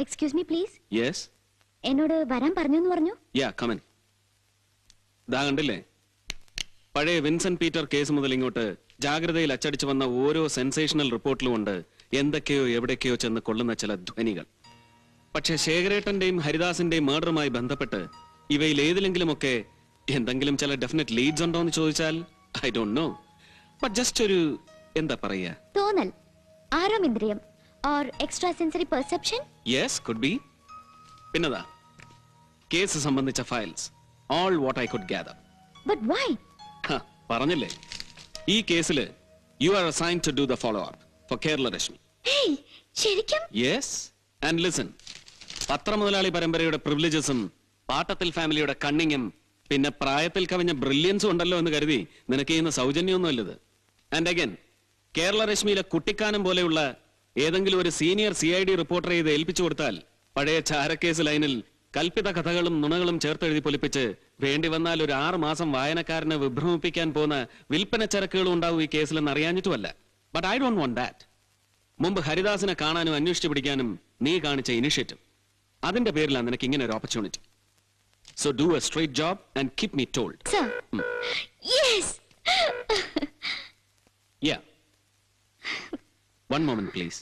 Excuse me, please. Yes. എന്നോട് വരാൻ പറഞ്ഞെന്ന് പറഞ്ഞു. Yeah, come in. ദാ കണ്ടില്ലേ, പഴയ വിൻസെന്റ് പീറ്റർ കേസ് മുതൽ ഇങ്ങോട്ട് ജാഗ്രതയിൽ അച്ചടിച്ചു വന്ന ഓരോ സെൻസേഷണൽ റിപ്പോർട്ടിലും ഉണ്ട് എന്തൊക്കെയോ എവിടേക്കോ ചെന്ന് കൊള്ളുന്ന ചില ധ്വനികൾ. പക്ഷെ ശേഖരേട്ടന്റെയും ഹരിദാസിന്റെയും മർഡറുമായി ബന്ധപ്പെട്ട് ഇവയിൽ ഏതിലെങ്കിലുമൊക്കെ എന്തെങ്കിലും ചില ഡെഫിനറ്റ് ലീഡ്സ് ഉണ്ടോ എന്ന് ചോദിച്ചാൽ I don't know. But just ഒരു എന്താ പറയാ, തോന്നൽ, ആരോമിന്ദ്രിയം or extrasensory perception? Yes, could be. പിന്നതാ കേസ് സംബന്ധിച്ച files, all what I could gather. But why? പറഞ്ഞില്ലേ, ഈ കേസിൽ you are assigned to do the follow up for Kerala Rashmi. Hey, ശരിക്കും? Yes, and listen. പത്രമുതലാളി പരമ്പരയുടെ പ്രിവിലേജസും പാട്ടത്തിൽ ഫാമിലിയുടെ കണ്ണിങ്ങും പിന്നെ പ്രായത്തിൽ കവിഞ്ഞ ബ്രില്യൻസും ഉണ്ടല്ലോ എന്ന് കരുതി നിനക്ക് ചെയ്യുന്ന സൗജന്യമൊന്നുമല്ലത്. ആൻഡ് അഗൈൻ, കേരള രശ്മിയിലെ കുട്ടിക്കാനം പോലെയുള്ള ഏതെങ്കിലും ഒരു സീനിയർ CID റിപ്പോർട്ടറെ ഇത് ഏൽപ്പിച്ചു കൊടുത്താൽ പഴയ ചാരക്കേസ് ലൈനിൽ കൽപ്പിത കഥകളും നുണകളും ചേർത്തെഴുതി പൊലിപ്പിച്ച് വേണ്ടി വന്നാൽ ഒരു 6 മാസം വായനക്കാരനെ വിഭ്രമിപ്പിക്കാൻ പോകുന്ന വിൽപ്പന ചരക്കുകളും ഉണ്ടാവും ഈ കേസിലെന്ന് അറിയാഞ്ഞിട്ടുമല്ല. But I don't want that. മുമ്പ് ഹരിദാസിനെ കാണാനും അന്വേഷിച്ചു പിടിക്കാനും നീ കാണിച്ച ഇനിഷ്യേറ്റീവ്, അതിന്റെ പേരിലാണ് നിനക്ക് ഇങ്ങനെ ഒരു opportunity. So do A straight job and keep me told. Yes. Yeah, one moment please.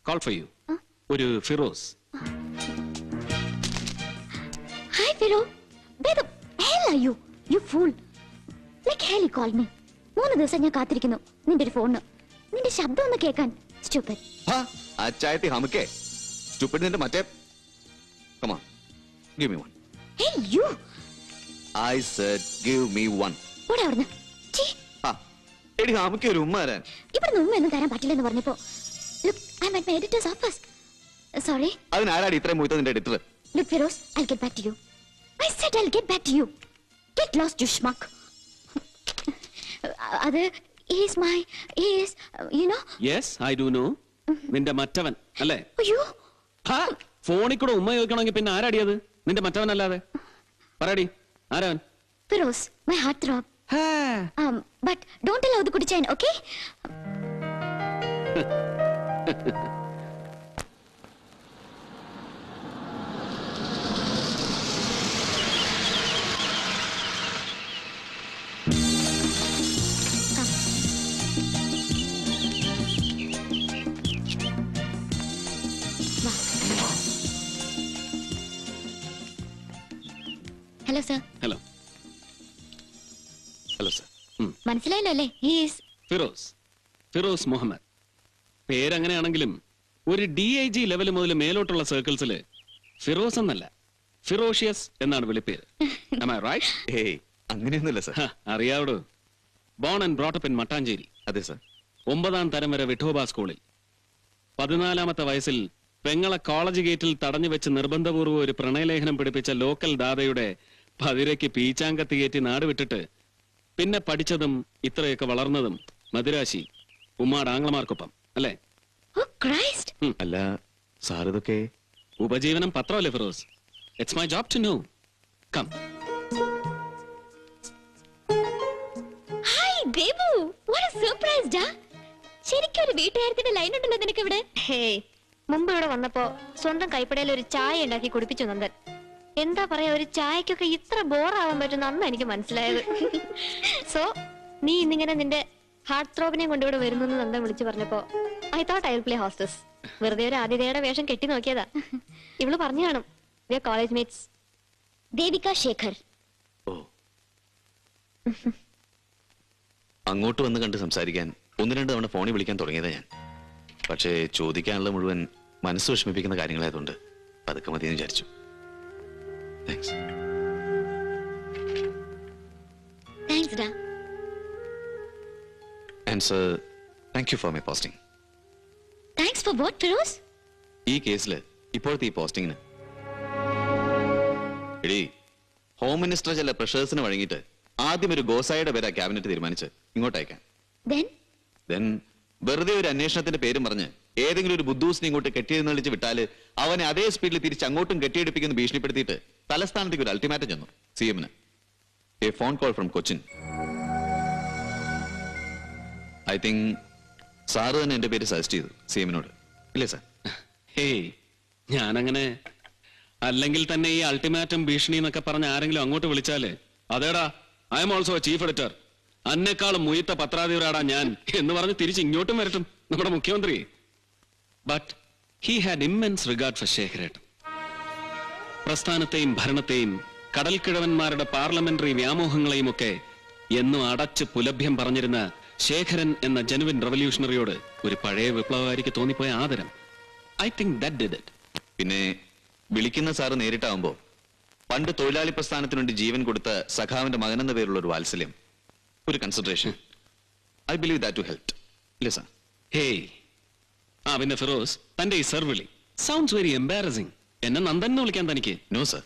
Call for you. ഒരു Firoz. Hi Firo. Where the hell are you? You fool. Like hell you called me. 3 ദിവസം ഞാൻ കാത്തിരിക്കുന്നു നിന്റെ ഒരു ഫോണിന്. നിന്റെ ശബ്ദം ഒന്ന് കേൾക്കാൻ. Stupid. ഹാ, അച്ചായത്തി ഹമക്കേ. Stupid നിന്റെ മറ്റേ. Come on. Give me one. Hey you. I said give me one. ഓടാ അവിടുന്ന്. ഹാ, എടി ഹമക്കേ ഒരു ഉമ്മ തരാൻ. ഇവിടുന്ന് ഉമ്മയൊന്നും തരാൻ പറ്റില്ലെന്ന് പറഞ്ഞപ്പോ look, I'm at my editor's office. Sorry. അതിനാരാടി ഇത്രയും മൂത്ത നിന്റെ editor? Look Feroz, I'll get back to you. I said I'll get back to you. Get lost, you schmuck. Other is my is you know. Yes, I do know. നിന്റെ മറ്റവൻ അല്ലേ? അയ്യോ. ഹാ, ഫോണിൽ കൂടെ ഉമ്മ ചോദിക്കണമെങ്കിൽ പിന്നെ ആരാടിയത്? നിന്റെ മറ്റവൻ അല്ലാതെ പറയടി, ആരാവൻ? Feroz, my heart throb. But don't allow the kudichain, okay? Hello sir. Hello. Hello sir. മനസ്സിലായല്ലോ അല്ലേ? He is Firoz Muhammad. പേരങ്ങനെയാണെങ്കിലും ഒരു DIG ലെവൽ മുതൽ മേലോട്ടുള്ള സർക്കിൾസിൽ ഫിറോസ് എന്നല്ല, ഫിറോഷ്യസ് എന്നാണ് വിളിപ്പേര്. Am I right? ഏയ്, അങ്ങനെയൊന്നുമില്ല സർ. അറിയാവടോ. Born and brought up in Mattancherry. അതെ സർ. 9ാം തരം വരെ വിഠോബ സ്കൂളിൽ. 14ാമത്തെ വയസ്സിൽ പെങ്ങളെ കോളേജ് ഗേറ്റിൽ തടഞ്ഞു വെച്ച് നിർബന്ധപൂർവ്വം ഒരു പ്രണയലേഖനം പിടിപ്പിച്ച ലോക്കൽ ദാദയുടെ പതിരയ്ക്ക് പീച്ചാങ്കത്തി കയറ്റി നാട് വിട്ടിട്ട് പിന്നെ പഠിച്ചതും ഇത്രയൊക്കെ വളർന്നതും മദിരാശി ഉമ്മാട് ആംഗ്ലമാർക്കൊപ്പം അല്ലേ? അല്ല സാർ, ഇതൊക്കെ ഉപജീവനം പത്രമല്ലേ Firoz? It's my job to know. Come. Hi Devu, what a surprise ഡാ. ശരിക്കും ഒരു വീട്ടുകാരത്തിന്റെ ലൈൻ ഉണ്ടല്ലോ നിനക്ക് ഇവിടെ. ഹേയ്, മുമ്പ് ഇവിടെ വന്നപ്പോ സ്വന്തം കൈപ്പടയിൽ ഒരു ചായ ഉണ്ടാക്കി കുടിപ്പിച്ചു നന്ദൻ. എന്താ പറയാ, ഒരു ചായക്കൊക്കെ ഇത്ര ബോറാവാൻ പറ്റുന്ന അന്ന് എനിക്ക് മനസ്സിലായത്. സോ നീ ഇന്നിങ്ങനെ നിന്റെ ഹാർട്ട് ത്രോബിനെയും കൊണ്ട് ഇവിടെ വരുന്നു നന്ദൻ വിളിച്ചു പറഞ്ഞപ്പോ I thought I will play hostess. വെറുതെ ഒരു ആതിഥേയയുടെ വേഷം കെട്ടി നോക്കിയതാ. ഇവള് പറഞ്ഞു കാണും we are college mates. Devika Shekhar. ഓ, അങ്ങോട്ട് വന്ന് കണ്ട് സംസാരിക്കാൻ 1-2 തവണ ഫോണിൽ വിളിക്കാൻ തുടങ്ങിയതാ ഞാൻ. പക്ഷേ ചോദിക്കാനുള്ള മുഴുവൻ മനസ്സ് വിഷമിപ്പിക്കുന്ന കാര്യങ്ങളായതുകൊണ്ട് പതുക്കെ മതിയെന്ന് വിചാരിച്ചു. താങ്ക്സ്. താങ്ക്സ് ഡാ. And sir, thank you for my posting. Thanks for what Firoz? ഈ കേസിൽ ഇപ്പോഴത്തെ ഈ പോസ്റ്റിങ്ങിന് എടീ, ഹോം മിനിസ്റ്റർ ചില പ്രഷേഴ്സിന് വഴങ്ങിയിട്ട് ആദ്യം ഒരു ഗോസായുടെ പേരാ ക്യാബിനറ്റ് തീരുമാനിച്ച് ഇങ്ങോട്ട് അയക്കാൻ. Then വെറുതെ ഒരു അന്വേഷണത്തിന്റെ പേരും പറഞ്ഞ് ഏതെങ്കിലും ഒരു ബുദ്ധൂസിനെ ഇങ്ങോട്ട് കെട്ടിയെന്നളിച്ച് വിട്ടാല് അവനെ അതേ സ്പീഡിൽ തിരിച്ച് അങ്ങോട്ടും കെട്ടിയെടുപ്പിക്കുന്ന ഭീഷണിപ്പെടുത്തിയിട്ട് തലസ്ഥാനത്തേക്ക് ഒരു അൾട്ടിമാറ്റം ചെന്നു CM-ന്. A phone call from Cochin. I think sir തന്നെ എന്റെ പേര് സജസ്റ്റ് ചെയ്തു CM-നോട്, ഇല്ലേ സാർ? ഹേയ്, ഞാനങ്ങനെ അല്ലെങ്കിൽ തന്നെ ഈ അൾട്ടിമാറ്റം ഭീഷണി എന്നൊക്കെ പറഞ്ഞ ആരെങ്കിലും അങ്ങോട്ട് വിളിച്ചാല് അതേടാ I am also chief editor, അന്നെക്കാളും മുയത്ത പത്രാധിപരാടാ ഞാൻ എന്ന് പറഞ്ഞ് തിരിച്ച് ഇങ്ങോട്ടും വരട്ടും നമ്മുടെ മുഖ്യമന്ത്രി. But he had immense regard for ശേഖരേട്ടൻ. പ്രസ്ഥാനത്തെയും ഭരണത്തെയും കടൽക്കിഴവന്മാരുടെ പാർലമെന്ററി വ്യാമോഹങ്ങളെയും ഒക്കെ എന്നും അടച്ച് പുലഭ്യം പറഞ്ഞിരുന്ന ശേഖരൻ എന്ന ജനുവിൻ റവല്യൂഷണറിയോട് ഒരു പഴയ വിപ്ലവകാരിക്ക് തോന്നിപ്പോയ ആദരം. I think that did it. പിന്നെ വിളിക്കുന്ന സാറ് നേരിട്ടാവുമ്പോ പണ്ട് തൊഴിലാളി പ്രസ്ഥാനത്തിന് വേണ്ടി ജീവൻ കൊടുത്ത സഖാവിന്റെ മകനെന്ന പേരുള്ള ഒരു വാത്സല്യം, ഒരു consideration, I believe that to help. ഇല്ല സാർ? ഹേയ്, ആ പിന്നെ ഫിറോസ്, തന്റെ ഈ സർവിളി സൗണ്ട്സ് വെരി എംബാരസിംഗ്. എന്നെ നന്ദൻ എന്ന് വിളിക്കാൻ തനിക്ക്? നോ സർ,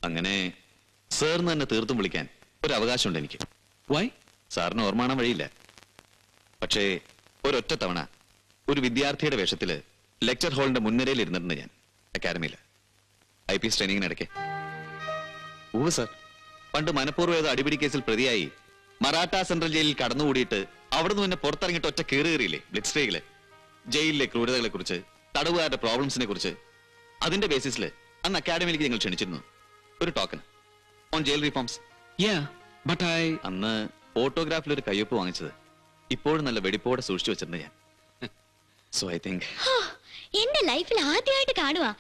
അങ്ങനെ സാറിന് തന്നെ തീർത്തും വിളിക്കാൻ ഒരു അവകാശമുണ്ട് എനിക്ക്. വൈ? സാറിന് ഓർമ്മ കാണാൻ വഴിയില്ല. പക്ഷേ ഒരൊറ്റ തവണ ഒരു വിദ്യാർത്ഥിയുടെ വേഷത്തില് ലെക്ചർ ഹാളിന്റെ മുൻനിരയിൽ ഇരുന്നിട്ടുണ്ട് ഞാൻ അക്കാഡമിയിൽ IPS ട്രെയിനിങ്ങിനിടയ്ക്ക്. ഊവ് സർ, പണ്ട് മനഃപൂർവ്വം ഏതോ അടിപിടി കേസിൽ പ്രതിയായി മറാഠ സെൻട്രൽ ജയിലിൽ കടന്നുകൂടിയിട്ട് അവിടുന്ന് പിന്നെ പുറത്തിറങ്ങിയിട്ട് ഒറ്റ കയറിയില്ലേ ബ്ലിറ്റ്സ് സ്ട്രൈക്കില്, ജയിലിലെ ക്രൂരതകളെ കുറിച്ച്, തടവുകാരുടെ പ്രോബ്ലംസിനെ കുറിച്ച്. അതിന്റെ ബേസിസിൽ അന്ന് അക്കാഡമിയിലേക്ക് ഞങ്ങൾ ക്ഷണിച്ചിരുന്നു ഒരു token on jail reforms. Yeah, but അന്ന് ഫോട്ടോഗ്രാഫിൽ ഒരു കയ്യൊപ്പ് വാങ്ങിച്ചത് ഇപ്പോഴും നല്ല വെടിപ്പോടെ സൂക്ഷിച്ചു വെച്ചിട്ടുണ്ട് ഞാൻ. സോ ഐ തിങ്ക് എന്റെ ലൈഫിൽ ആദ്യമായിട്ട് കാണുവാ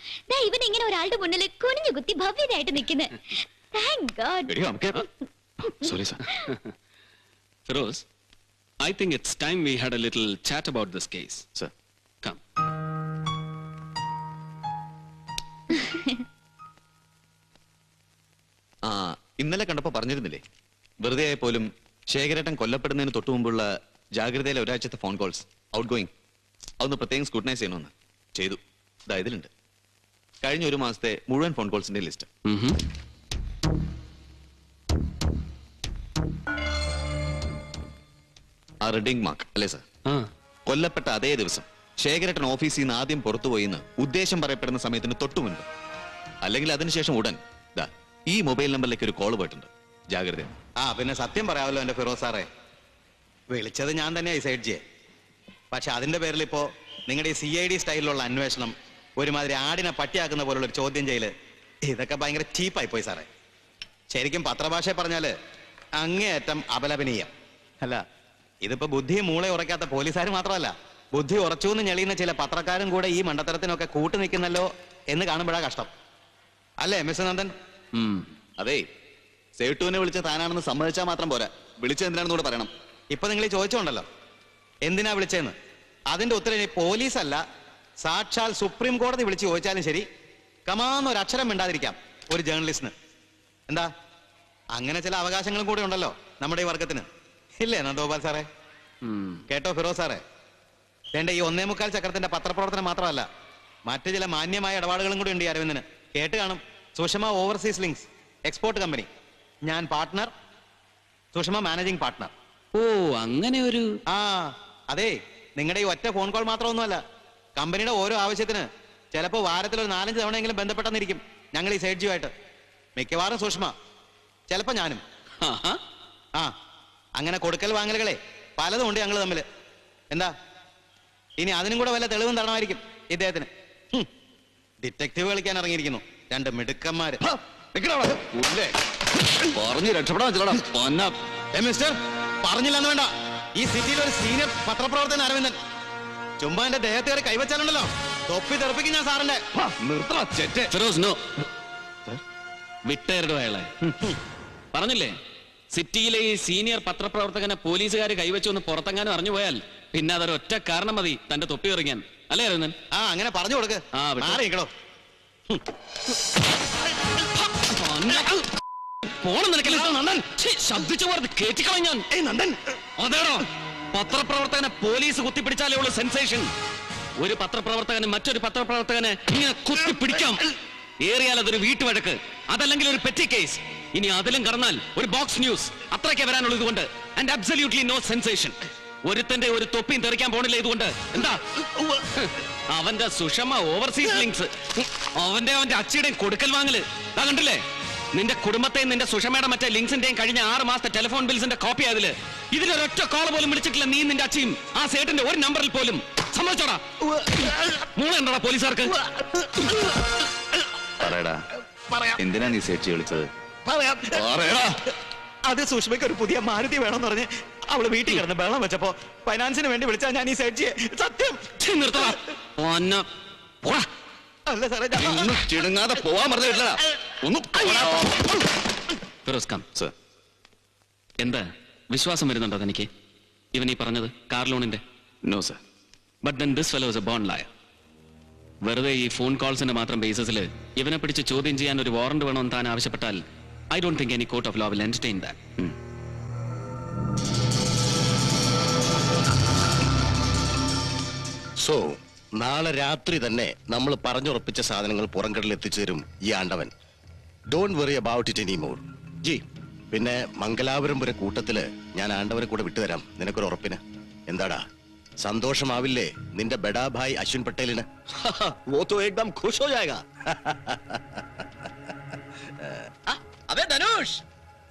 ഇവൻ ഇങ്ങനെ ഒരാളുടെ മുന്നിൽ കുനിഞ്ഞു കുത്തി ഭവ്യതയായിട്ട് നിൽക്കുന്നത്. Thank God. Sorry sir. Feroz, I think it's time we had a little chat about this case. Sir. Come. ഇന്നലെ കണ്ടപ്പോ പറഞ്ഞിരുന്നില്ലേ, വെറുതെ പോലും ശേഖരേട്ടൻ കൊല്ലപ്പെടുന്നതിന് തൊട്ടു മുമ്പുള്ള ജാഗ്രതയിലെ ഒരാഴ്ചത്തെ ഫോൺ കോൾസ് ഔട്ട് ഗോയിങ് അതൊന്ന് പ്രത്യേകം സ്ക്രൂട്ടനൈസ് ചെയ്യണമെന്ന് ചെയ്തു. ഇതാ ഇതിലുണ്ട് കഴിഞ്ഞ ഒരു മാസത്തെ മുഴുവൻ ഫോൺ കോൾസിന്റെ ലിസ്റ്റ്. ആ റെഡിംഗ് മാർക്ക് അല്ലേ സാർ? കൊല്ലപ്പെട്ട അതേ ദിവസം ശേഖരേട്ടൻ ഓഫീസിൽ നിന്ന് ആദ്യം പുറത്തുപോയിന്ന് ഉദ്ദേശം പറയപ്പെടുന്ന സമയത്തിന് തൊട്ടു മുൻപ്, അല്ലെങ്കിൽ അതിനുശേഷം ഉടൻ ദാ ഈ മൊബൈൽ നമ്പറിലേക്ക് ഒരു കോൾ പോയിട്ടുണ്ട്. ജാഗ്രത. പിന്നെ സത്യം പറയാമല്ലോ എന്റെ ഫിറോസ് സാറേ, വിളിച്ചത് ഞാൻ തന്നെയായി സൈഡ് ചെയ്യേ. പക്ഷെ അതിന്റെ പേരിൽ ഇപ്പോ നിങ്ങളുടെ ഈ CID സ്റ്റൈലിലുള്ള അന്വേഷണം, ഒരുമാതിരി ആടിനെ പട്ടിയാക്കുന്ന പോലുള്ള ഒരു ചോദ്യം ചെയ്യല്, ഇതൊക്കെ ഭയങ്കര ചീപ്പായി പോയി സാറേ. ശരിക്കും പത്രഭാഷയെ പറഞ്ഞാല് അങ്ങേയറ്റം അപലപനീയം. അല്ല, ഇതിപ്പോ ബുദ്ധി മൂളെ ഉറക്കാത്ത പോലീസുകാർ മാത്രമല്ല, ബുദ്ധി ഉറച്ചൂന്ന് ഞെളിയുന്ന ചില പത്രക്കാരും കൂടെ ഈ മണ്ടത്തരത്തിനൊക്കെ കൂട്ടു നിൽക്കുന്നല്ലോ എന്ന് കാണുമ്പോഴാ കഷ്ടം. അല്ലേ മിസ്റ്റർ നന്ദൻ? അതെ, സേട്ടുവിനെ വിളിച്ച താനാണെന്ന് സമ്മതിച്ചാൽ മാത്രം പോരാ, വിളിച്ചത് എന്തിനാണെന്ന് കൂടെ പറയണം. ഇപ്പൊ നിങ്ങൾ ഈ ചോദിച്ചോണ്ടല്ലോ എന്തിനാ വിളിച്ചതെന്ന്, അതിന്റെ ഉത്തരം പോലീസല്ല, സാക്ഷാൽ സുപ്രീം കോടതി വിളിച്ച് ചോദിച്ചാലും ശരി കമാന്നൊരു അക്ഷരം മിണ്ടാതിരിക്കാം ഒരു ജേർണലിസ്റ്റിന്. എന്താ, അങ്ങനെ ചില അവകാശങ്ങളും കൂടെ ഉണ്ടല്ലോ നമ്മുടെ ഈ വർഗത്തിന്, ഇല്ലേ നന്ദഗോപാൽ സാറേ? കേട്ടോ ഫിറോസ് സാറേ, എന്റെ ഈ 1.25 ചക്രത്തിന്റെ പത്രപ്രവർത്തനം മാത്രമല്ല, മറ്റു ചില മാന്യമായ ഇടപാടുകളും കൂടി ഉണ്ട് ഈ അരവിന്ദന്. കേട്ട് കാണും. Sushma overseas links export company, ഞാൻ പാർട്ട്ണർ, സുഷമ മാനേജിംഗ് പാർട്ട്ണർ. ഓ, അങ്ങനെ ഒരു. അതെ, നിങ്ങളുടെ ഈ ഒറ്റ ഫോൺ കോൾ മാത്രമൊന്നുമല്ല, കമ്പനിയുടെ ഓരോ ആവശ്യത്തിന് ചിലപ്പോ വാരത്തിൽ ഒരു 4-5 തവണയെങ്കിലും ബന്ധപ്പെട്ടെന്നിരിക്കും ഞങ്ങൾ ഈ സൈഡ് ജിയുമായിട്ട്. മിക്കവാറും സുഷമ, ചിലപ്പോ ഞാനും. അങ്ങനെ കൊടുക്കൽ വാങ്ങലുകളെ പലതും ഉണ്ട് ഞങ്ങൾ തമ്മിൽ. എന്താ, ഇനി അതിനും കൂടെ വല്ല തെളിവും തരണമായിരിക്കും ഇദ്ദേഹത്തിന്. ഡിറ്റക്റ്റീവ് കളിക്കാൻ ഇറങ്ങിയിരിക്കുന്നു രണ്ട് മിടുക്കന്മാര്. പറഞ്ഞു രക്ഷപ്പെടാൻ മിസ്റ്റർ, പറഞ്ഞില്ലെന്ന് വേണ്ട, ഈ സിറ്റിയിൽ ഒരു സീനിയർ പത്രപ്രവർത്തകൻ അരവിന്ദൻ. ചുമ്മാ എന്റെ ദേഹത്തേറി കൈവച്ചാലുണ്ടല്ലോ തൊപ്പി തെറിപ്പിക്കും ഞാൻ സാറിന്റെ. വിട്ടേരുടെ അയാളെ പറഞ്ഞില്ലേ, സിറ്റിയിലെ ഈ സീനിയർ പത്രപ്രവർത്തകനെ പോലീസുകാർ കൈവച്ചു ഒന്ന് പുറത്തെങ്ങാനും അറിഞ്ഞു പോയാൽ പിന്നെ അതൊരൊറ്റ കാരണം മതി തന്റെ തൊപ്പി എറിയാൻ. അല്ലേ അരുന്നൻ? അങ്ങനെ പറഞ്ഞു കൊടുക്ക്. മാറിയിക്കണോ ശബ്ദിച്ചു പോയത് കേട്ടിക്കളഞ്ഞാൻ. അതേടോ, പത്രപ്രവർത്തകനെ പോലീസ് കുത്തിപ്പിടിച്ചാലേ ഉള്ളൂ സെൻസേഷൻ. ഒരു പത്രപ്രവർത്തകന് മറ്റൊരു പത്രപ്രവർത്തകനെ ഇങ്ങനെ കുത്തിപ്പിടിക്കാം, ഏറിയാൽ അതൊരു വീട്ടുവഴക്ക്, അതല്ലെങ്കിൽ ഒരു പെറ്റി കേസ്. ഇനി അതിലും കടന്നാൽ ഒരു ബോക്സ് ന്യൂസ്, അത്രയ്ക്ക് വരാനുള്ളൂ ഇതുകൊണ്ട്. And absolutely no sensation. ഒരുത്തന്റെ ഒരു തൊപ്പിയും തെറിക്കാൻ പോണില്ല ഇതുകൊണ്ട്. എന്താ, അവന്റെ സുഷമ ഓവർസീസ് ലിങ്ക്സ്, അവന്റെ അച്ചിയുടെയും കൊടുക്കൽ വാങ്ങല് കണ്ടില്ലേ? നിന്റെ കുടുംബത്തെയും നിന്റെ സുഷമയുടെ മറ്റേ ലിങ്ക്സിന്റെയും കഴിഞ്ഞ 6 മാസത്തെ ടെലിഫോൺ ബിൽസിന്റെ കോപ്പി അതില്. ഇതിലൊരൊറ്റ കോൾ പോലും വിളിച്ചിട്ടില്ല നീ നിന്റെ അച്ചിയും ആ സേട്ടിന്റെ ഒരു നമ്പറിൽ പോലും. സമ്മതിച്ചോടാ? മോളെ എന്താടാ പോലീസുകാർക്ക്? പറയടാ, എന്തിനാ നീ സേർച്ച് വിളിച്ചത്? പറയടാ. അത് സുഷ്മയ്ക്ക് ഒരു പുതിയ മാരുതി വേണമെന്ന് പറഞ്ഞ് അവള് വീട്ടിൽ കിടന്ന് വെള്ളം വെച്ചപ്പോ ഫൈനാൻസിന് വേണ്ടി വിളിച്ചാ ഞാൻ ഈ സെർച്ച് സത്യം. നിർത്തടാ. പോടാ. അല്ല സാറേ, ചിടുങ്ങാതെ പോവാൻ പറഞ്ഞിട്ടില്ല. ഫിറോസ് ഖാൻ, സർ. എന്താ വിശ്വാസം വരുന്നുണ്ടോ തനിക്ക് ഇവൻ ഈ പറഞ്ഞത് കാർ ലോണിന്റെ? No sir. But then this fellow is a born liar. വെറുതെ ഈ ഫോൺ കോൾസിന്റെ മാത്രം ബേസിസിൽ ഇവനെ പിടിച്ച് ചോദ്യം ചെയ്യാൻ ഒരു വാറന്റ് വേണമെന്ന് താൻ ആവശ്യപ്പെട്ടാൽ I don't think any court of law will entertain that. So നാളെ രാത്രി തന്നെ നമ്മൾ പറഞ്ഞുറപ്പിച്ച സാധനങ്ങൾ പുറംകടലിൽ എത്തിച്ചു തരും ഈ ആണ്ടവൻ. Don't worry about it any more. ജി, പിന്നെ മംഗലാപുരം വരെ കൂട്ടത്തില് ഞാൻ ആണ്ടവനെ കൂടെ വിട്ടുതരാം, നിനക്കൊരു ഉറപ്പിന്. എന്താടാ, സന്തോഷമാവില്ലേ നിന്റെ ബഡാ ഭായ് അശ്വിൻ പട്ടേലിന്? वो तो एकदम खुश हो जाएगा. अबे धनुष,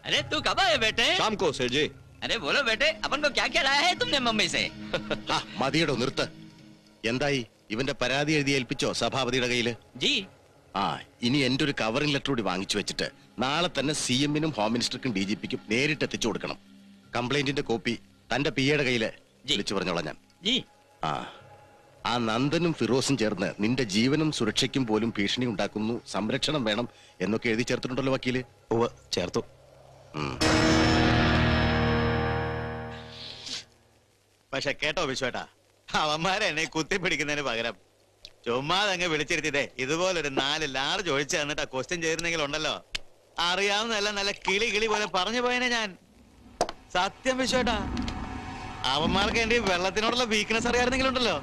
अरे तू कब आए बेटे? शाम को सेठ जी. अरे बोलो बेटे, अपन को क्या क्या लाया है तुमने मुंबई से? മതിയടോ, നിർത്ത്. എന്തായി, ഇവന്റെ പരാതി എഴുതി ഏൽപ്പിച്ചോ സഭാപതിയുടെ കയ്യില്? जी. ഇനി എന്റെ ഒരു കവറിംഗ് ലെറ്റർ കൂടി വാങ്ങിച്ചു വെച്ചിട്ട് നാളെ തന്നെ CM-നും ഹോം മിനിസ്റ്റർക്കും DGP-ക്കും നേരിട്ട് എത്തിച്ചു കൊടുക്കണം. കംപ്ലൈന്റിന്റെ കോപ്പി തന്റെ PA-യുടെ കയ്യില് വിളിച്ചു പറഞ്ഞോളാം ഞാൻ. जी. ആ നന്ദനും ഫിറോസും ചേർന്ന് നിന്റെ ജീവനും സുരക്ഷയ്ക്കും പോലും ഭീഷണി ഉണ്ടാക്കുന്നു, സംരക്ഷണം വേണം എന്നൊക്കെ എഴുതി ചേർത്തിട്ടുണ്ടല്ലോ വക്കീല്? ചേർത്തു. പക്ഷെ കേട്ടോ വിശ്വേട്ടാ, അവന്മാരെ എന്നെ കുത്തിപ്പിടിക്കുന്നതിന് പകരം ചുമ്മാതങ്ങ് വിളിച്ചിരുത്തിയതേ ഇതുപോലൊരു 4 ലാർജ് ഒഴിച്ചു തന്നിട്ട് ക്വസ്റ്റ്യൻ ചെയ്തിരുന്നെങ്കിൽ ഉണ്ടല്ലോ, അറിയാവുന്നതല്ല നല്ല കിളി പോലെ പറഞ്ഞു പോയനെ ഞാൻ. സത്യം വിശ്വേട്ടാ, അവന്മാർക്ക് എന്റെ വെള്ളത്തിനോടുള്ള വീക്ക്നെസ് അറിയായിരുന്നെങ്കിലും ഉണ്ടല്ലോ,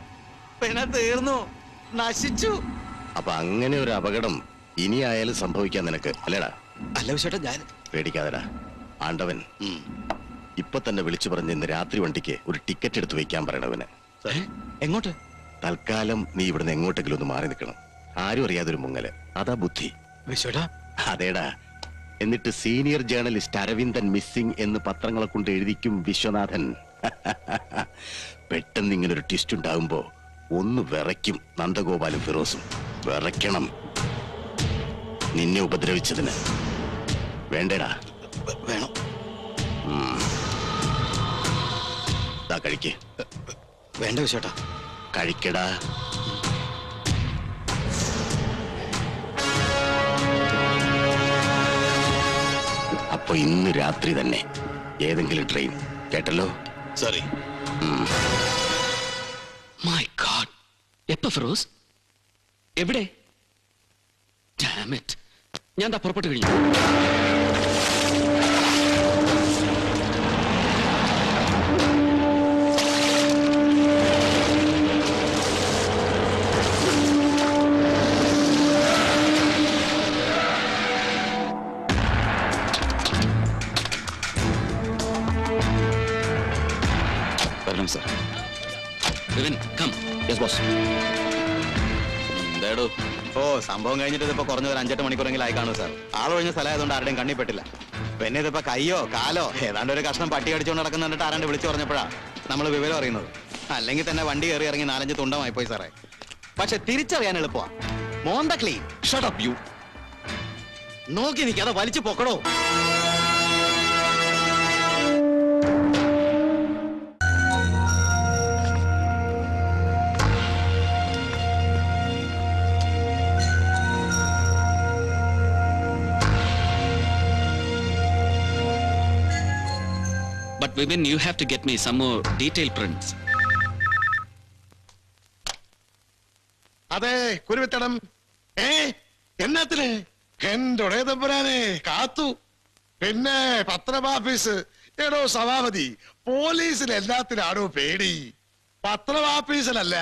പിന്നെ തീർന്നു, നശിച്ചു. അപ്പൊ അങ്ങനെ ഒരു അപകടം ഇനി ആയാലും സംഭവിക്കാൻ നിനക്ക് അല്ലേടാ? അല്ല വിശ്വേട്ടാ, ഞാൻ പേടിക്കാതെടാ. ആണ്ടവൻ ഇപ്പൊ തന്നെ വിളിച്ചു പറഞ്ഞ് ഇന്ന് രാത്രി വണ്ടിക്ക് ഒരു ടിക്കറ്റ് എടുത്ത് വെക്കാൻ പറയണവന്. എങ്ങോട്ട്? തൽക്കാലം നീ ഇവിടുന്ന് എങ്ങോട്ടെങ്കിലും ഒന്ന് മാറി നിൽക്കണം. ആരും അറിയാതൊരു മുങ്ങല്, അതാ ബുദ്ധി. വിശ്വേട്ടാ, അതേടാ. എന്നിട്ട് സീനിയർ ജേർണലിസ്റ്റ് അരവിന്ദൻ മിസ്സിംഗ് എന്ന് പത്രങ്ങളെ കൊണ്ട് എഴുതിക്കും വിശ്വനാഥൻ. പെട്ടെന്ന് ഇങ്ങനൊരു ട്വിസ്റ്റ് ഉണ്ടാകുമ്പോ ഒന്ന് വിറയ്ക്കും നന്ദഗോപാലും ഫിറോസും. വിറയ്ക്കണം, നിന്നെ ഉപദ്രവിച്ചതിന്. വേണ്ടേടാ? വേണം. കഴിക്ക്. വേണ്ട വിശ്വേട്ടാ. കഴിക്കടാ. അപ്പൊ ഇന്ന് രാത്രി തന്നെ ഏതെങ്കിലും ട്രെയിൻ, കേട്ടല്ലോ? സോറി. മൈ ഗോഡ്, എപ്പോ ഫിറോസ്? എവിടെ? Damn it. ഞാൻ ദാ പുറപ്പെട്ടു കഴിഞ്ഞു. വരണം സർ. കം. Yes boss. എന്താടോ? ഓ, സംഭവം കഴിഞ്ഞിട്ട് ഇതിപ്പോ കുറഞ്ഞ ഒരു 5-8 മണിക്കൂറെങ്കിലും ആയി കാണും സാർ. ആളൊഴിഞ്ഞ സ്ഥലമായതുകൊണ്ട് ആരുടെയും കണ്ണിപ്പെട്ടില്ല. പിന്നെ ഇതിപ്പോ കയ്യോ കാലോ ഏതാണ്ട് ഒരു കഷ്ണം പട്ടി കടിച്ചുകൊണ്ട് നടക്കുന്നുണ്ട് ആരാണ്ട് വിളിച്ചു പറഞ്ഞപ്പോഴാ നമ്മൾ വിവരം അറിയുന്നത്. അല്ലെങ്കിൽ തന്നെ വണ്ടി കയറി ഇറങ്ങി 4-5 തുണ്ടമായി പോയി സാറേ. പക്ഷെ തിരിച്ചറിയാൻ എളുപ്പമാ. മോന്ത ക്ലീൻ. Shut up you. നോക്കി നിൽക്കാതെ വലിച്ചു പൊക്കടോ. But Vivin, you have to get me some more detailed prints. അതെ, കുരുവിത്തടം. എന്നാത്തിന്? എന്റെ തമ്പുരാനെ കാത്തു. പിന്നെ പത്രമാഫീസ്. എടോ സഭാപതി, പോലീസിന് എല്ലാത്തിനാണോ പേടി? പത്രമാഫീസിലല്ല,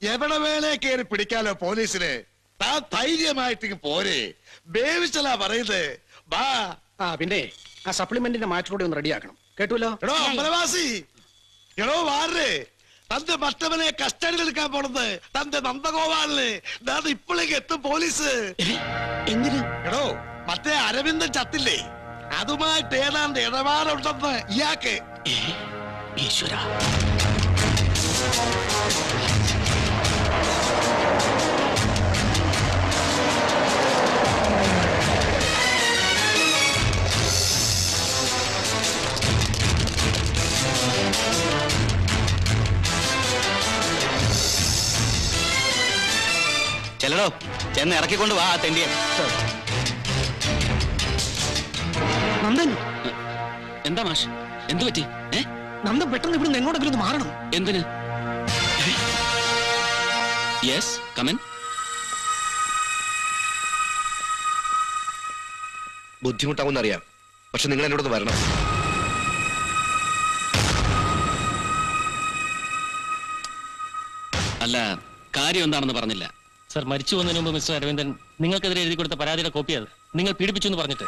എവിടെ വേണേ കയറി പിടിക്കാലോ പോലീസിന്. താൻ ധൈര്യമായിട്ട് പോരെ. ബേവിച്ചലാ പറയുന്നത്. വാ. പിന്നെ ആ സപ്ലിമെന്റിന്റെ മാറ്ററോടെ ഒന്ന് റെഡിയാക്കണം, കേട്ടുല്ലോ? എടോ അമ്പലവാസി, എടോ വാറേ, തന്റെ മറ്റവനെ കസ്റ്റഡിയിൽ എടുക്കാൻ പോണത് തന്റെ നന്ദഗോപാലിന്. ഇപ്പോഴേക്ക് എത്തും പോലീസ്. എന്തിന്? എടോ, മറ്റേ അരവിന്ദൻ ചത്തില്ലേ, അതുമായിട്ട് ഏതാണ്ട് ഇടപാടുണ്ടെന്ന് ഇയാൾക്ക്. ഈശ്വര. ചെല്ലടോ, ചെന്ന് ഇറക്കിക്കൊണ്ട് വാ ആ തെണ്ടിയെ. നന്ദൻ, എന്താ മാഷ്, എന്തു പറ്റി? നന്ദൻ പെട്ടെന്ന് ഇവിടുന്ന് എങ്ങോട്ടെങ്കിലും ഒന്ന് മാറണം. എന്തിന്? യെസ്, കമൻ. ബുദ്ധിമുട്ടാവുന്നറിയാം, പക്ഷെ നിങ്ങൾ എന്നോടൊന്ന് വരണം. അല്ല, കാര്യം എന്താണെന്ന് പറഞ്ഞില്ല. സർ, മരിച്ചു പോകുന്നതിന് മുമ്പ് മിസ്റ്റർ അരവിന്ദൻ നിങ്ങൾക്കെതിരെ എഴുതി കൊടുത്ത പരാതിയുടെ കോപ്പി അത് നിങ്ങൾ പീഡിപ്പിച്ചു എന്ന് പറഞ്ഞിട്ട്.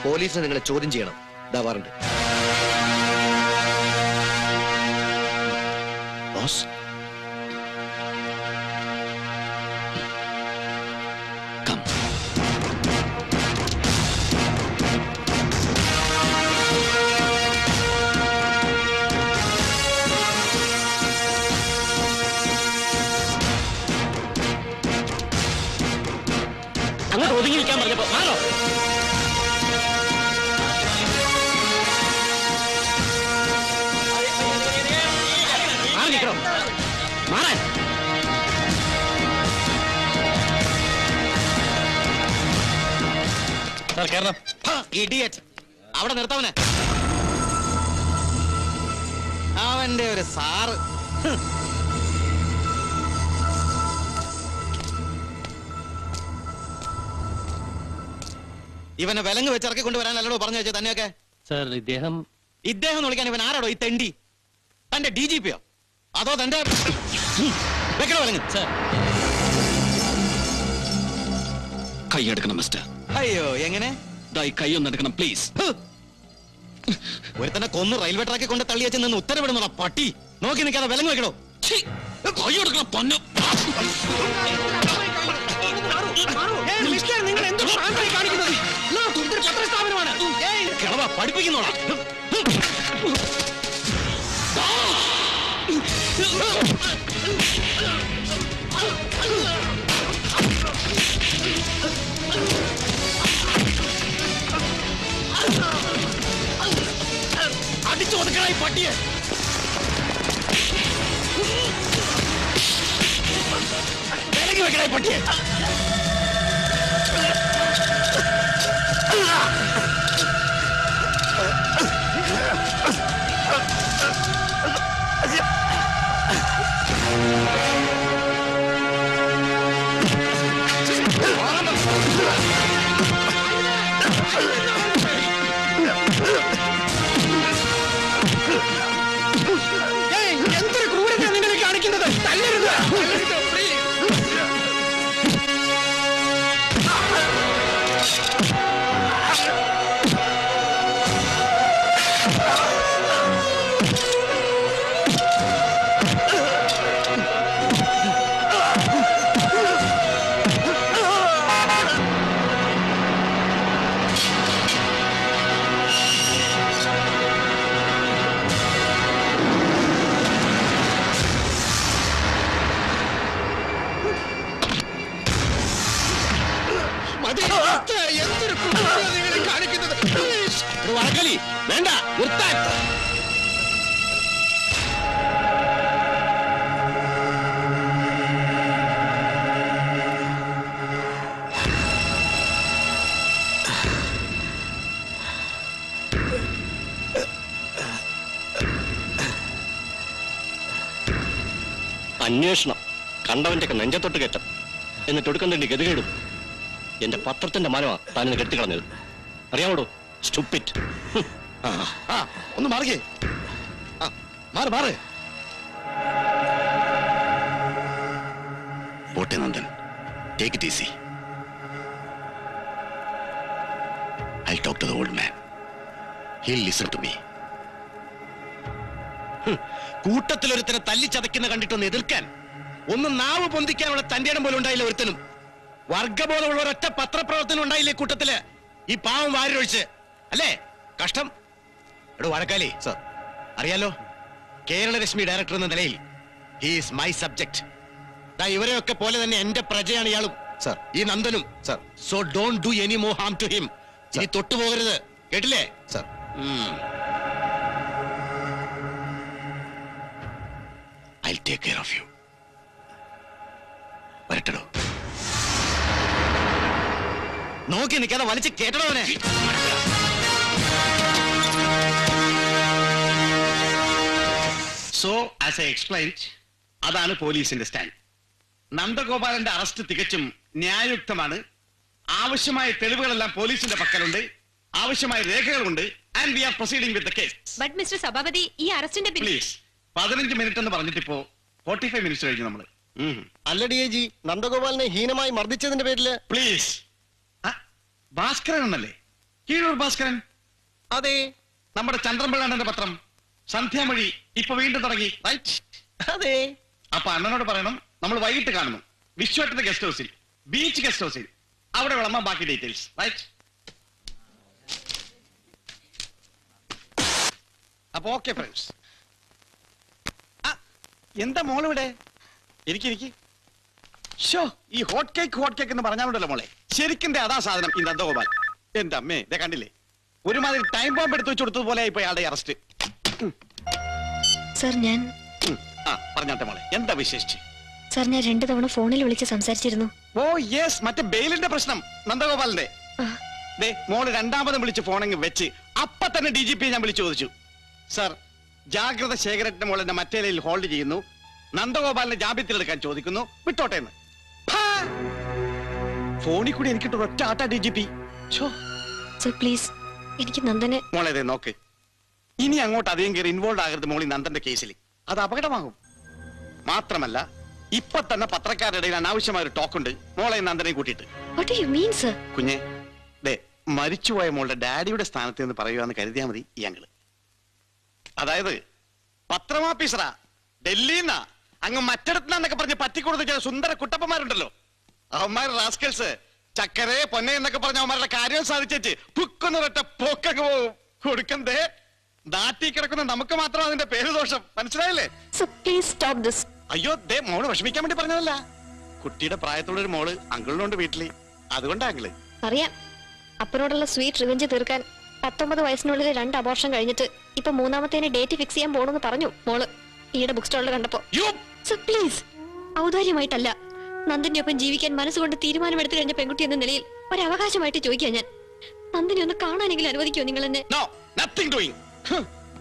പോലീസിനെ നിങ്ങളെ ചോദ്യം ചെയ്യണം. ഇതാ വാറണ്ട്. Boss, come. അങ്ങോട്ട് ഒതുങ്ങി നിൽക്കാൻ പറഞ്ഞപ്പോ മാറോ. മാറി നിൽക്കണം, മാറാൻ. സാർ കയറണം. ഇഡിയറ്റ്, അവിടെ നിർത്തവനെ. അവന്റെ ഒരു സാറ്. ഇവനെ വിലങ്ങ് വെച്ച് ഇറക്കി കൊണ്ടുവരാനല്ലോ പറഞ്ഞു വെച്ചത് തന്നെയൊക്കെ. സാർ, ഇദ്ദേഹം എന്ന് വിളിക്കാൻ ഇവൻ ആരാടോ? ഈ തെണ്ടി തന്റെ DGPയോ അതോ തന്റെ വെക്കണോ വിലങ്ങ്? സാർ, കൈയെടുക്കണം മിസ്റ്റർ. അയ്യോ, എങ്ങനെ? ദാ ഈ കൈ ഒന്ന് എടുക്കണം പ്ലീസ്. ഒരുത്തന്നെ കൊന്നു റെയിൽവേ ട്രാക്കിൽ കൊണ്ട് തള്ളിയച്ച് നിന്ന് ഉത്തരവിടുന്ന പട്ടി. നോക്കി നിൽക്കാതെ വിലങ്ങ് വെക്കണോ? കൈയെടുക്കണം പൊന്നു. നിങ്ങൾ എന്തോ കാണിക്കുന്നത്? ഇതൊരു പത്രസ്ഥാപനമാണ്. കിളവാ, പഠിപ്പിക്കുന്നോളാ. അടിച്ചു ഒതുക്കണായി പട്ടിയെ. വിലങ്ങി വെക്കണായി പട്ടിയെ. എന്തൊരു ക്രൂരത നിങ്ങൾ കാണിക്കുന്നത്? തല്ലരുത്. എന്തൊരു ക്രൂരത നിങ്ങൾ കാണിക്കുന്നത്? വഴക്കലി വേണ്ട, നിർത്താൻ. അന്വേഷണം കണ്ടവന്റെ ഒക്കെ നെഞ്ചത്തൊട്ട് കയറ്റം, എന്നിട്ട് ഒടുക്കണ്ടേണ്ടി ഗതികേടും. എന്റെ പത്രത്തിന്റെ മരമാ താനിന്ന് കെട്ടിക്കളഞ്ഞത്. അറിയാമോടോ? സ്റ്റുപ്പിറ്റ്. ഒന്ന് മാറിക്കേ. മാറ് മാറ്. പോട്ടെ Nandan, take it easy. I'll talk to the old man. He'll listen to me. കൂട്ടത്തിലൊരുത്തനെ തല്ലിച്ചതയ്ക്കുന്ന കണ്ടിട്ടൊന്ന് എതിർക്കാൻ, ഒന്ന് നാവ് പൊന്തിക്കാനുള്ള തന്റെ ഇടം പോലും ഉണ്ടായില്ല ഒരുത്തനും. വർഗബോധമുള്ള ഒരൊറ്റ പത്രപ്രവർത്തനം ഉണ്ടായില്ലേ കൂട്ടത്തില്? ഈ പാവം വാരിയൊഴിച്ച് അല്ലേ? കഷ്ടം. എടോ വാഴക്കാലി സർ, അറിയാലോ കേരളരശ്മി ഡയറക്ടർ എന്ന നിലയിൽ ഹീസ് മൈ സബ്ജക്ട്. ഇവരെയൊക്കെ പോലെ തന്നെ എന്റെ പ്രജയാണ് ഇയാളും സർ, ഈ നന്ദനും sir. So don't do any more harm to him. ഇനി തൊട്ടുപോകരുത്, കേട്ടില്ലേ sir? I'll take care of you. വരട്ടടോ. നോക്കി നിൽക്കാതെ വലിച്ച് കേട്ടടോ അവനെ. സോ ആസ് ഐ എക്സ്പ്ലെയിൻഡ്, അതാണ് പോലീസിന്റെ സ്റ്റാൻഡ്. നന്ദഗോപാലന്റെ അറസ്റ്റ് തികച്ചും ന്യായയുക്തമാണ്. ആവശ്യമായ തെളിവുകളെല്ലാം പോലീസിന്റെ പക്കലുണ്ട്, ആവശ്യമായ രേഖകളുണ്ട്. And we are proceeding with the case. But mister Sabhapathi, ഈ അറസ്റ്റിന്റെ പ്ലീസ്, 15 മിനിറ്റ് എന്ന് പറഞ്ഞിട്ടിപ്പോ 45 മിനിറ്റ്സ് കഴിഞ്ഞു നമ്മള്. അല്ല ഡി ഐ ജി, നന്ദഗോപാലിനെ ഹീനമായി മർദ്ദിച്ചതിന്റെ പേരില്. പ്ലീസ്. ഭാസ്കരൻ എന്നല്ലേ? കീഴൂർ ഭാസ്കരൻ? അതെ. നമ്മുടെ ചന്ദ്രൻപിള്ളാണ്ടന്റെ പത്രം സന്ധ്യാമൊഴി ഇപ്പൊ വീണ്ടും തുടങ്ങി, റൈറ്റ്? അതെ. അപ്പൊ അണ്ണനോട് പറയണം, നമ്മൾ വൈകിട്ട് കാണുന്നു വിശ്വട്ടന്റെ ഗസ്റ്റ് ഹൗസിൽ, ബീച്ച് ഗസ്റ്റ് ഹൗസിൽ. അവിടെ വിളമ്പാൻ ബാക്കി ഡീറ്റെയിൽസ്, റൈറ്റ്? അപ്പൊ ഓക്കെ ഫ്രണ്ട്സ്. എന്താ മോളിവിടെ? എനിക്ക് ഷോ, ഈ ഹോട്ട് കേക്ക് എന്ന് പറഞ്ഞാലുണ്ടല്ലോ മോളെ, ശരിക്കും അതാ സാധനം ഈ നന്ദഗോപാൽ. എന്റെ അമ്മേ, ഇതേ കണ്ടില്ലേ? ഒരുമാതിരി ടൈം ബോംബ് എടുത്ത് വെച്ച് കൊടുത്തതുപോലെ ഇപ്പൊ അയാളുടെ അറസ്റ്റ്. സർ, ഞാൻ പറഞ്ഞാട്ടെ മോളെ, എന്താ വിശേഷിച്ച്? സർ, ഞാൻ 2 തവണ ഫോണിൽ വിളിച്ച് സംസാരിച്ചിരുന്നു. ഓ യെസ്, മറ്റേ ബെയിലിന്റെ പ്രശ്നം നന്ദഗോപാലിന്റെ. മോള് രണ്ടാമതും വിളിച്ച് ഫോണെങ്കിൽ വെച്ച് അപ്പൊ തന്നെ DGP ഞാൻ വിളിച്ചു ചോദിച്ചു. സർ, ജാഗ്രത ശേഖരന്റെ മോൾ എന്നെ മറ്റേ ലൈനിൽ ഹോൾഡ് ചെയ്യുന്നു, നന്ദഗോപാലിനെ ജാമ്യത്തിലെടുക്കാൻ ചോദിക്കുന്നു, വിട്ടോട്ടെ എന്ന്. ഫോണിൽ കൂടി എനിക്കിട്ട് ഒറ്റ ആട്ടാ DGP. സർ പ്ലീസ്, എനിക്ക് നന്ദനെ. മോളെ നോക്ക്, ഇനി അങ്ങോട്ട് അധികം കയറി ഇൻവോൾവ് ആകരുത് മോളി നന്ദന്റെ കേസിൽ. അത് അപകടമാകും. മാത്രമല്ല ഇപ്പൊ തന്നെ പത്രക്കാരുടെ ഇടയിൽ അനാവശ്യമായ ഒരു ടോക്കുണ്ട് മോളെ നന്ദനെ കൂട്ടിയിട്ട്. കുഞ്ഞെ, മരിച്ചുപോയ മോളുടെ ഡാഡിയുടെ സ്ഥാനത്ത് നിന്ന് പറയുകയെന്ന് കരുതിയാൽ മതി ഈ അങ്കിള്. അതായത് പത്രമാഫീസറാ, ഡൽഹിന്നാ, അങ്ങ് മറ്റിടത്തുനിന്നൊക്കെ പറഞ്ഞ് പറ്റിക്കൊടുത്ത ചില സുന്ദര കുട്ടപ്പന്മാരുണ്ടല്ലോ, അവന്മാർ റാസ്കൽസ്. ചക്കരെ പൊന്നെ എന്നൊക്കെ പറഞ്ഞ അവന്മാരുടെ കാര്യം സാധിച്ചേച്ച് പുക്കൊന്നൊരൊറ്റ പോക്കങ്ങ് പോവും. കൊടുക്കന്തേ നാട്ടി കിടക്കുന്ന നമുക്ക് മാത്രം അതിന്റെ പേര് ദോഷം, മനസ്സിലായില്ലേ? അയ്യോ, മോള് വിഷമിക്കാൻ വേണ്ടി പറഞ്ഞതല്ല. കുട്ടിയുടെ പ്രായത്തുള്ളൊരു മോള് അങ്കിളിനുണ്ട് വീട്ടില്, അതുകൊണ്ടാ അങ്കിള്. അറിയാം, അപ്പനോടുള്ള സ്വീറ്റ് റിവെഞ്ച് തീർക്കാൻ 19 വയസ്സിനുള്ളിൽ 2 അബോർഷൻ കഴിഞ്ഞിട്ട് ഇപ്പൊ 3ാമത്തേന് ഡേറ്റ് ഫിക്സ് ചെയ്യാൻ പോണെന്ന് പറഞ്ഞു മോള് ഈയുടെ ബുക്ക് സ്റ്റോളിൽ കണ്ടപ്പോ. പ്ലീസ്, ഔദാര്യമായിട്ടല്ല, നന്ദന്റെ ഒപ്പം ജീവിക്കാൻ മനസ്സുകൊണ്ട് തീരുമാനമെടുത്തു കഴിഞ്ഞ പെൺകുട്ടി എന്ന നിലയിൽ ഒരവകാശമായിട്ട് ചോദിക്കാൻ ഞാൻ. നന്ദനെ ഒന്ന് കാണാനെങ്കിലും അനുവദിക്കോ നിങ്ങൾ എന്നെ?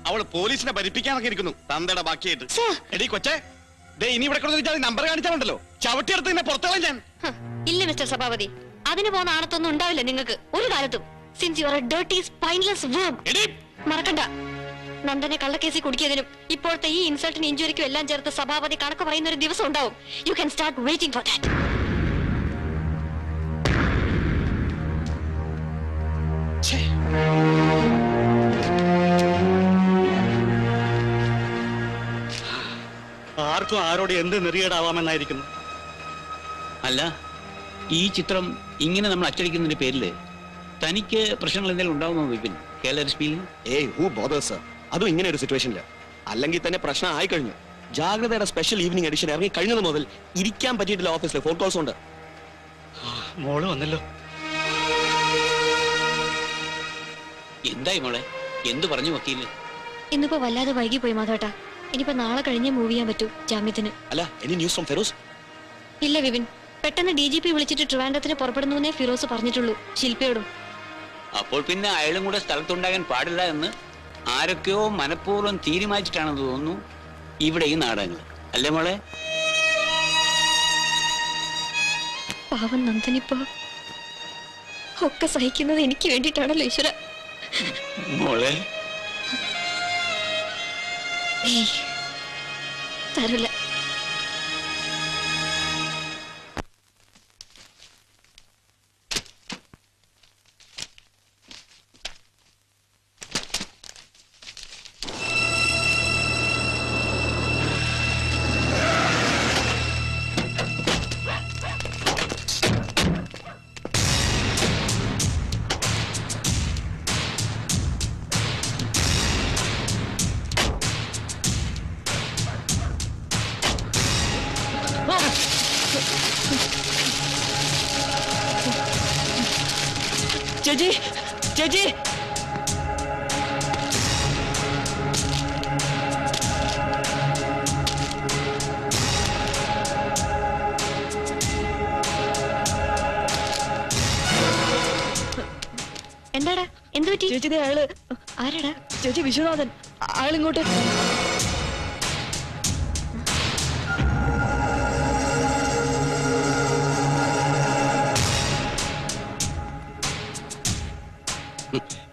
അവള് പോലീസിനെ ഭരിപ്പിക്കാനൊക്കെ ഇരിക്കുന്നു തന്തയുടെ ബാക്കിയായിട്ട്. എടീ കൊച്ചേ, ഇനി ഇവിടെ നമ്പർ കാണിച്ചാലുണ്ടല്ലോ ചവിട്ടിയെടുത്ത് തന്നെ പുറത്തോളം ഞാൻ. ഇല്ല മിസ്റ്റർ സഭാപതി, അതിന് പോകുന്ന ആണത്തൊന്നും ഉണ്ടാവില്ല നിങ്ങൾക്ക് ഒരു കാലത്തും. Since you are a dirty spineless worm. മറക്കണ്ട, നന്ദനെ കള്ളക്കേസിൽ കുടിക്കിയതിനും ഇപ്പോഴത്തെ ഈ ഇൻസൾട്ടിന് ഇഞ്ചുറിക്കും എല്ലാം ചേർത്ത് സഭാപതി കണക്ക് പറയുന്ന ഒരു ദിവസം ഉണ്ടാവും. You can start waiting for that. ആർക്കും ആരോട് എന്ത് നെറിയേടാവാമെന്നായിരിക്കുന്നു. അല്ല, ഈ ചിത്രം ഇങ്ങനെ നമ്മൾ അച്ചടിക്കുന്നതിന്റെ പേരില് തനിക്ക് പ്രശ്നങ്ങൾ എന്തെങ്കിലും ഉണ്ടാവുന്നോ വിപിൻ? അതും ഇങ്ങനെ ഒരു സിറ്റുവേഷനില്ല. അല്ലെങ്കിൽ തന്നെ പ്രശ്നം ആയി കഴിഞ്ഞു. ജാഗ്രതയുടെ സ്പെഷ്യൽ ഈവനിങ് എഡിഷൻ ഇറങ്ങി കഴിഞ്ഞത് മുതൽ ഇരിക്കാൻ പറ്റിയിട്ടില്ല ഓഫീസിൽ. ഫോൺ കോൾസ് ഉണ്ട്. മോള് വന്നല്ലോ. എന്തായി മോളെ, എന്ത് പറഞ്ഞു വക്കീല്? ഇന്നിപ്പോ വല്ലാതെ വൈകി പോയി മാധവേട്ടാ. ഇനിയിപ്പോ നാളെ കഴിഞ്ഞേ മൂവ് ചെയ്യാൻ പറ്റൂ ജാമ്യത്തിന്. അല്ല, എനി ന്യൂസ് ഫ്രം ഫിറോസ്? ഇല്ല വിപിൻ, പെട്ടെന്ന് DGP വിളിച്ചിട്ട് ട്രിവാൻഡ്രത്തിന് പുറപ്പെടുന്നേ ഫിറോസ് പറഞ്ഞിട്ടുള്ളൂ ശില്പയോടും. അപ്പോൾ പിന്നെ അയാളും കൂടെ സ്ഥലത്തുണ്ടാകാൻ പാടില്ല എന്ന് ആരൊക്കെയോ മനഃപൂർവ്വം തീരുമാനിച്ചിട്ടാണെന്ന് തോന്നുന്നു ഇവിടെ ഈ നാടകങ്ങൾ, അല്ലേ മോളെ? പാവൻ നന്ദനിപ്പോ ഒക്കെ സഹിക്കുന്നത് എനിക്ക് വേണ്ടിയിട്ടാണല്ലോ ഈശ്വര. മോളെ തരില്ല. ചേച്ചി ചേച്ചി എന്താടാ എന്ത് പറ്റി? ചേച്ചി അയാള് ആരാടാ? ചേച്ചി വിശ്വനാഥൻ അയാളിങ്ങോട്ട്.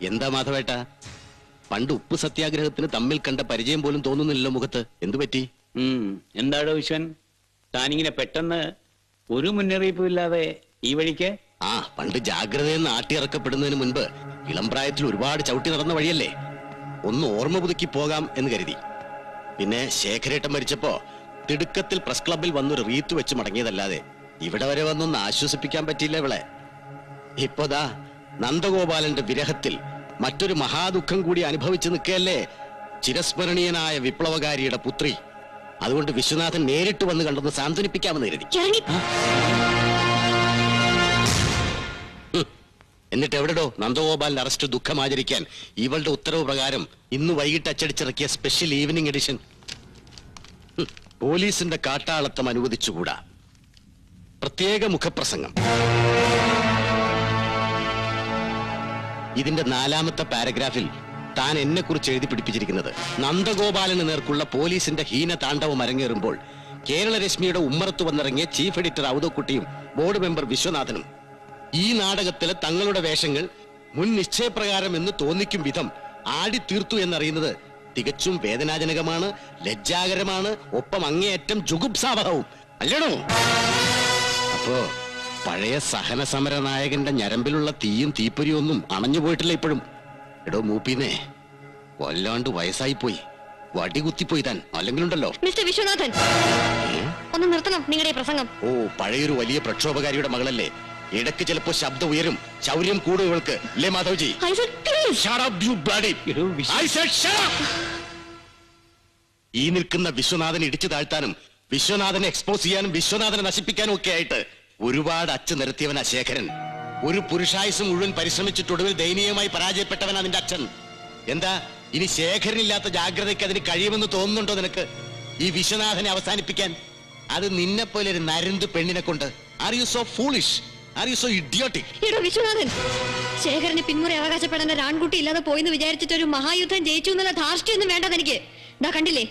എന്താ മാധവേട്ട, പണ്ട് ഉപ്പ് സത്യാഗ്രഹത്തിന് തമ്മിൽ കണ്ട പരിചയം പോലും തോന്നുന്നില്ലല്ലോ മുഖത്ത്. എന്തു പറ്റി? എന്താടോ വിശ്വൻ, താനിങ്ങനെ പെട്ടെന്ന് ഒരു മുന്നറിയിപ്പും ഇല്ലാതെ ഈ വഴിക്ക്? ആ, പണ്ട് ജാഗ്രതയെന്ന് ആട്ടിയിറക്കപ്പെടുന്നതിന് മുൻപ് ഇളം പ്രായത്തിൽ ഒരുപാട് ചവിട്ടി നടന്ന വഴിയല്ലേ, ഒന്ന് ഓർമ്മ പുതുക്കി പോകാം എന്ന് കരുതി. പിന്നെ ശേഖരേട്ടൻ മരിച്ചപ്പോ തിടുക്കത്തിൽ പ്രസ് ക്ലബിൽ വന്നൊരു റീത്ത് വെച്ച് മടങ്ങിയതല്ലാതെ ഇവിടെ വരെ വന്നൊന്ന് ആശ്വസിപ്പിക്കാൻ പറ്റിയില്ല ഇവളെ. ഇപ്പോതാ നന്ദഗോപാലന്റെ വിരഹത്തിൽ മറ്റൊരു മഹാദുഃഖം കൂടി അനുഭവിച്ചു നിൽക്കുകയല്ലേ ചിരസ്മരണീയനായ വിപ്ലവകാരിയുടെ പുത്രി. അതുകൊണ്ട് വിശ്വനാഥൻ നേരിട്ട് വന്ന് കണ്ടൊന്ന് സാന്ത്വനിപ്പിക്കാമെന്ന് കരുതി. എന്നിട്ട് എവിടെടോ നന്ദഗോപാലിന്റെ അറസ്റ്റ് ദുഃഖം ആചരിക്കാൻ ഇവളുടെ ഉത്തരവ് പ്രകാരം ഇന്ന് വൈകിട്ട് അച്ചടിച്ചിറക്കിയ സ്പെഷ്യൽ ഈവനിംഗ് എഡിഷൻ? പോലീസിന്റെ കാട്ടാളത്തം അനുവദിച്ചുകൂടാ. പ്രത്യേക മുഖപ്രസംഗം. ഇതിന്റെ 4ാമത്തെ പാരഗ്രാഫിൽ താൻ എന്നെ കുറിച്ച് എഴുതി പിടിപ്പിച്ചിരിക്കുന്നത് നന്ദഗോപാലന് നേർക്കുള്ള പോലീസിന്റെ ഹീന താണ്ഡവം അരങ്ങേറുമ്പോൾ കേരളരശ്മിയുടെ ഉമ്മറത്ത് വന്നിറങ്ങിയ ചീഫ് എഡിറ്റർ ഔദക്കുട്ടിയും ബോർഡ് മെമ്പർ വിശ്വനാഥനും ഈ നാടകത്തിലെ തങ്ങളുടെ വേഷങ്ങൾ മുൻ നിശ്ചയപ്രകാരം എന്ന് തോന്നിക്കും വിധം ആടിത്തീർത്തു എന്നറിയുന്നത് തികച്ചും വേദനാജനകമാണ്, ലജ്ജാകരമാണ്, ഒപ്പം അങ്ങേയറ്റം ജുഗുപ്സാവഹവും അല്ലേണോ? അപ്പോ പഴയ സഹന സമര നായകന്റെ ഞരമ്പിലുള്ള തീയും തീപ്പൊരിയും ഒന്നും അണഞ്ഞു പോയിട്ടില്ല ഇപ്പോഴും. എടോ മൂപ്പിന്നെ, വല്ലാണ്ട് വയസ്സായിപ്പോയി, വടി കുത്തിപ്പോയി താൻ. അല്ലെങ്കിലുണ്ടല്ലോ മിസ്റ്റർ വിശ്വനാഥൻ, ഒന്ന് നിർത്തണം നിങ്ങളുടെ പ്രസംഗം. ഓ, പഴയൊരു വലിയ പ്രക്ഷോഭകാരിയുടെ മകളല്ലേ, ഇടയ്ക്ക് ചിലപ്പോ ശബ്ദം ഉയരും, ശൗര്യം കൂടും ഇവൾക്ക്, അല്ലേ മാധവ്ജി? ഈ നിൽക്കുന്ന വിശ്വനാഥനെ ഇടിച്ചു താഴ്ത്താനും വിശ്വനാഥനെ എക്സ്പോസ് ചെയ്യാനും വിശ്വനാഥനെ നശിപ്പിക്കാനും ഒക്കെ ആയിട്ട് ഒരുപാട് അച്ഛൻ നിരത്തിയവനാ ശേഖരൻ. ഒരു പുരുഷായുസ് മുഴുവൻ പരിശ്രമിച്ചിട്ടൊടുവിൽ ദയനീയമായി പരാജയപ്പെട്ടവനാ നിന്റെ അച്ഛൻ. എന്താ ഇനി ശേഖരനില്ലാത്ത ജാഗ്രതയ്ക്ക് അതിന് കഴിയുമെന്ന് തോന്നുന്നുണ്ടോ നിനക്ക് ഈ വിശ്വനാഥനെ അവസാനിപ്പിക്കാൻ? അത് നിന്നെ പോലെ ഒരു നരുന്ത് പെണ്ണിനെ കൊണ്ട്. Are you so foolish? Are you so idiotic? Viswanathan, ശേഖരന് പിന്മുറ അവകാശപ്പെടേണ്ട ഒരു ആൺകുട്ടി ഇല്ലാതെ പോയിന്ന് വിചാരിച്ചിട്ട് ഒരു മഹായുദ്ധം ജയിച്ചു എന്നുള്ള ധാർഷ്ട്യൊന്നും വേണ്ടത് എനിക്ക്. ദാ കണ്ടില്ലേ,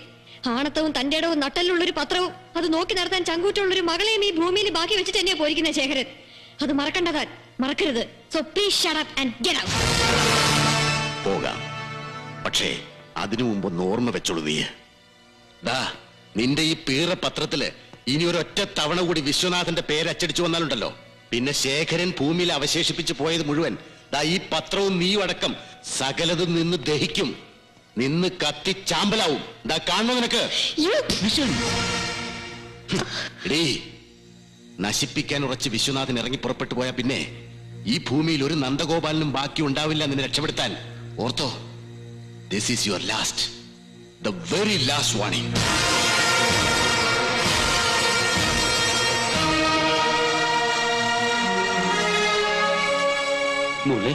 ആണത്തവും തന്റെ ഇടവും നട്ടലുള്ളൊരു പത്രവും അത് നോക്കി നടത്താൻ ചങ്കൂറ്റുള്ളൊരു മകളെയും ഈ ഭൂമിയിൽ ബാക്കി വെച്ചിട്ട് തന്നെയാ പോയിരിക്കുന്നത് ശേഖരൻ. അത് മറക്കണ്ടതാൻ, മറക്കരുത്. So please shut up and get out. പോകാം, പക്ഷേ അതിനു മുമ്പ് ഒന്ന് ഓർമ്മ വെച്ചോളൂ നീ. ദാ നിന്റെ ഈ പീറ പത്രത്തില് ഇനി ഒരൊറ്റ തവണ കൂടി വിശ്വനാഥന്റെ പേര് അച്ചടിച്ചു വന്നാലുണ്ടല്ലോ, പിന്നെ ശേഖരൻ ഭൂമിയിൽ അവശേഷിപ്പിച്ചു പോയത് മുഴുവൻ ദാ ഈ പത്രവും നീയും അടക്കം സകലതും നിന്ന് ദഹിക്കും, നിന്ന് കത്തി ചാമ്പലാവും. ദാ കാണണോ നിനക്ക്? എടീ, നശിപ്പിക്കാൻ ഉറച്ച് വിശ്വനാഥൻ ഇറങ്ങി പുറപ്പെട്ടു പോയാ പിന്നെ ഈ ഭൂമിയിൽ ഒരു നന്ദഗോപാലനും ബാക്കി ഉണ്ടാവില്ല നിന്നെ രക്ഷപ്പെടുത്താൻ. Ortho, this is your last, the very last warning. മോളെ